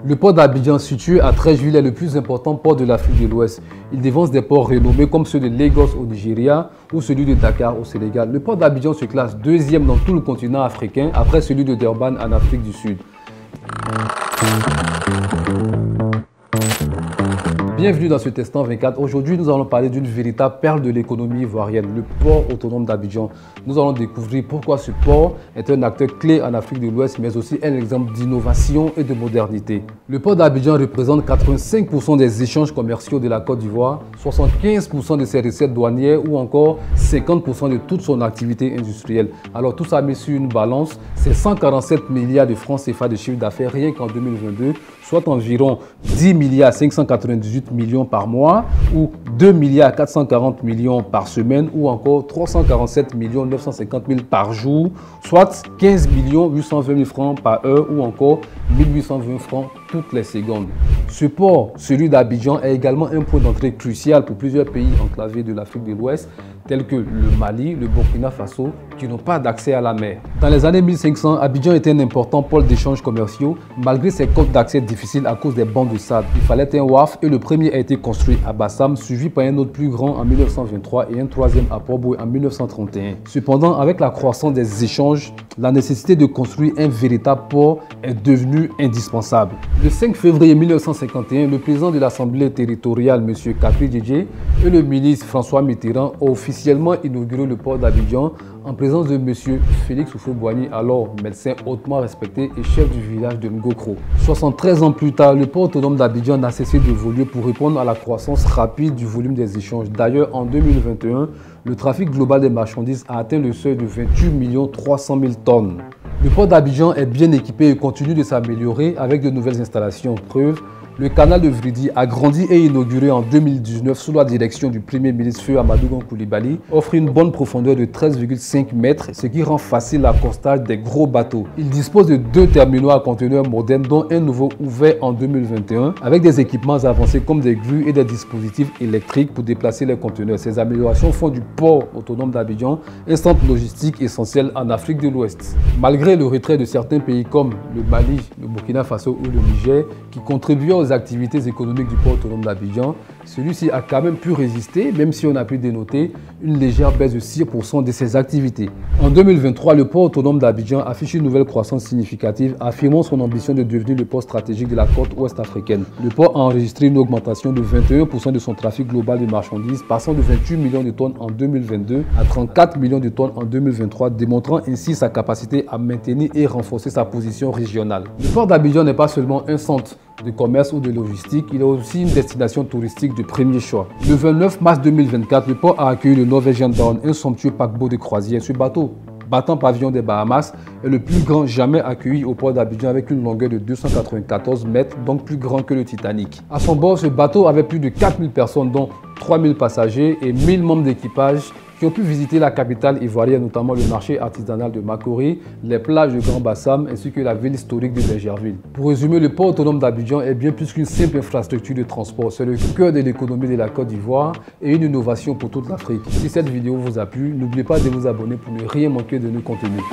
Le port d'Abidjan, situé à Treichville, est le plus important port de l'Afrique de l'Ouest. Il dévance des ports renommés comme ceux de Lagos au Nigeria ou celui de Dakar au Sénégal. Le port d'Abidjan se classe deuxième dans tout le continent africain, après celui de Durban en Afrique du Sud. Bienvenue dans ce Testant 24. Aujourd'hui, nous allons parler d'une véritable perle de l'économie ivoirienne, le port autonome d'Abidjan. Nous allons découvrir pourquoi ce port est un acteur clé en Afrique de l'Ouest, mais aussi un exemple d'innovation et de modernité. Le port d'Abidjan représente 85% des échanges commerciaux de la Côte d'Ivoire, 75% de ses recettes douanières ou encore 50% de toute son activité industrielle. Alors tout ça mis sur une balance, c'est 147 milliards de francs CFA de chiffre d'affaires rien qu'en 2022, soit environ 10 milliards 598 millions par mois ou 2 milliards 440 millions par semaine ou encore 347 millions 950 000 par jour, soit 15 millions 820 000 francs par heure ou encore 1820 francs toutes les secondes. Ce port, celui d'Abidjan, est également un point d'entrée crucial pour plusieurs pays enclavés de l'Afrique de l'Ouest, tels que le Mali, le Burkina Faso, qui n'ont pas d'accès à la mer. Dans les années 1500, Abidjan était un important pôle d'échanges commerciaux, malgré ses côtes d'accès difficiles à cause des bancs de sable. Il fallait un wharf et le premier a été construit à Bassam, suivi par un autre plus grand en 1923 et un troisième à Port-Boué en 1931. Cependant, avec la croissance des échanges, la nécessité de construire un véritable port est devenue indispensable. Le 5 février 1951, le président de l'Assemblée territoriale, M. Kapi Djedje, et le ministre François Mitterrand ont officiellement inauguré le port d'Abidjan en présence de M. Félix Houphouët-Boigny, alors médecin hautement respecté et chef du village de Ngokro. 73 ans plus tard, le port autonome d'Abidjan n'a cessé d'évoluer pour répondre à la croissance rapide du volume des échanges. D'ailleurs, en 2021, le trafic global des marchandises a atteint le seuil de 28 300 000 tonnes. Le port d'Abidjan est bien équipé et continue de s'améliorer avec de nouvelles installations. Preuve, le canal de Vridi, agrandi et inauguré en 2019 sous la direction du Premier ministre Feu Amadou Gon Coulibaly, offre une bonne profondeur de 13,5 mètres, ce qui rend facile l'accostage des gros bateaux. Il dispose de 2 terminaux à conteneurs modernes, dont un nouveau ouvert en 2021, avec des équipements avancés comme des grues et des dispositifs électriques pour déplacer les conteneurs. Ces améliorations font du port autonome d'Abidjan un centre logistique essentiel en Afrique de l'Ouest. Malgré le retrait de certains pays comme le Mali, le Burkina Faso ou le Niger, qui contribuaient aux activités économiques du port autonome d'Abidjan, celui-ci a quand même pu résister, même si on a pu dénoter une légère baisse de 6% de ses activités. En 2023, le port autonome d'Abidjan affiche une nouvelle croissance significative, affirmant son ambition de devenir le port stratégique de la côte ouest africaine. Le port a enregistré une augmentation de 21% de son trafic global de marchandises, passant de 28 millions de tonnes en 2022 à 34 millions de tonnes en 2023, démontrant ainsi sa capacité à maintenir et renforcer sa position régionale. Le port d'Abidjan n'est pas seulement un centre de commerce ou de logistique, il est aussi une destination touristique de premier choix. Le 29 mars 2024, le port a accueilli le Norwegian Dawn, un somptueux paquebot de croisière. Ce bateau, battant pavillon des Bahamas, est le plus grand jamais accueilli au port d'Abidjan avec une longueur de 294 mètres, donc plus grand que le Titanic. À son bord, ce bateau avait plus de 4000 personnes, dont 3000 passagers et 1000 membres d'équipage qui ont pu visiter la capitale ivoirienne, notamment le marché artisanal de Makori, les plages de Grand Bassam ainsi que la ville historique de Bergerville. Pour résumer, le port autonome d'Abidjan est bien plus qu'une simple infrastructure de transport. C'est le cœur de l'économie de la Côte d'Ivoire et une innovation pour toute l'Afrique. Si cette vidéo vous a plu, n'oubliez pas de vous abonner pour ne rien manquer de nos contenus.